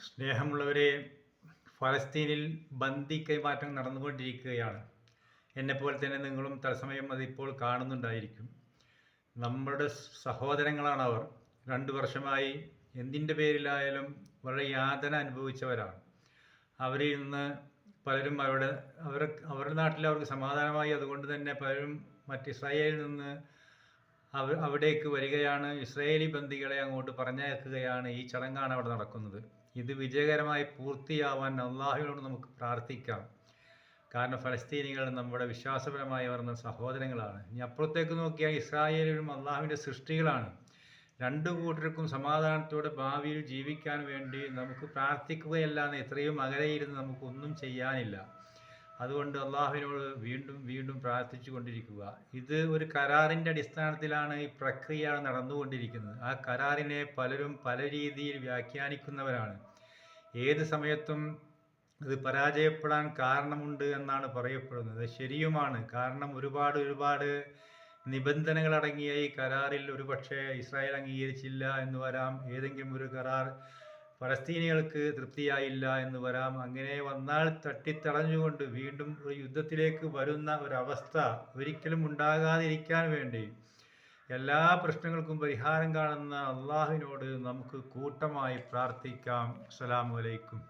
സ്നേഹമുള്ളവരെ, ഫലസ്തീനിൽ ബന്ദി കൈമാറ്റം നടന്നുകൊണ്ടിരിക്കുകയാണ്. എന്നെപ്പോലെ തന്നെ നിങ്ങളും തത്സമയം അതിപ്പോൾ കാണുന്നുണ്ടായിരിക്കും. നമ്മുടെ സഹോദരങ്ങളാണ് അവർ. 2 വർഷമായി എന്തിൻ്റെ പേരിലായാലും വളരെ യാതന അനുഭവിച്ചവരാണ്. അവരിൽ നിന്ന് പലരും അവരുടെ നാട്ടിൽ അവർക്ക് സമാധാനമായി. അതുകൊണ്ട് തന്നെ പലരും ഇസ്രായേലിൽ നിന്ന് അവിടേക്ക് വരികയാണ്. ഇസ്രായേലി ബന്ദികളെ അങ്ങോട്ട് പറഞ്ഞയക്കുകയാണ്. ഈ ചടങ്ങാണ് അവിടെ നടക്കുന്നത്. ഇത് വിജയകരമായി പൂർത്തിയാവാൻ അള്ളാഹുവിനോട് നമുക്ക് പ്രാർത്ഥിക്കാം. കാരണം ഫലസ്തീനികൾ നമ്മുടെ വിശ്വാസപരമായി വരുന്ന സഹോദരങ്ങളാണ്. ഇനി അപ്പുറത്തേക്ക് നോക്കിയാൽ ഇസ്രായേലും അള്ളാഹുവിൻ്റെ സൃഷ്ടികളാണ്. 2 കൂട്ടർക്കും സമാധാനത്തോടെ ഭാവിയിൽ ജീവിക്കാൻ വേണ്ടി നമുക്ക് പ്രാർത്ഥിക്കുകയല്ലാതെ എത്രയും അകലെയിരുന്ന് നമുക്കൊന്നും ചെയ്യാനില്ല. അതുകൊണ്ട് അള്ളാഹുവിനോട് വീണ്ടും വീണ്ടും പ്രാർത്ഥിച്ചു കൊണ്ടിരിക്കുക. ഇത് ഒരു കരാറിൻ്റെ അടിസ്ഥാനത്തിലാണ് ഈ പ്രക്രിയ നടന്നുകൊണ്ടിരിക്കുന്നത്. ആ കരാറിനെ പലരും പല രീതിയിൽ വ്യാഖ്യാനിക്കുന്നവരാണ്. ഏത് സമയത്തും ഇത് പരാജയപ്പെടാൻ കാരണമുണ്ട് എന്നാണ് പറയപ്പെടുന്നത്. ശരിയുമാണ്. കാരണം ഒരുപാട് നിബന്ധനകളടങ്ങിയ ഈ കരാറിൽ ഒരുപക്ഷെ ഇസ്രായേൽ അംഗീകരിച്ചില്ല എന്ന് വരാം. ഏതെങ്കിലും ഒരു കരാർ ഫലസ്തീനികൾക്ക് തൃപ്തിയായില്ല എന്ന് വരാം. അങ്ങനെ വന്നാൽ തട്ടിത്തടഞ്ഞുകൊണ്ട് വീണ്ടും ഒരു യുദ്ധത്തിലേക്ക് വരുന്ന ഒരവസ്ഥ ഒരിക്കലും ഉണ്ടാകാതിരിക്കാൻ വേണ്ടി എല്ലാ പ്രശ്നങ്ങൾക്കും പരിഹാരം കാണുന്ന അള്ളാഹുവിനോട് നമുക്ക് കൂട്ടമായി പ്രാർത്ഥിക്കാം. അസ്സലാമു അലൈക്കും.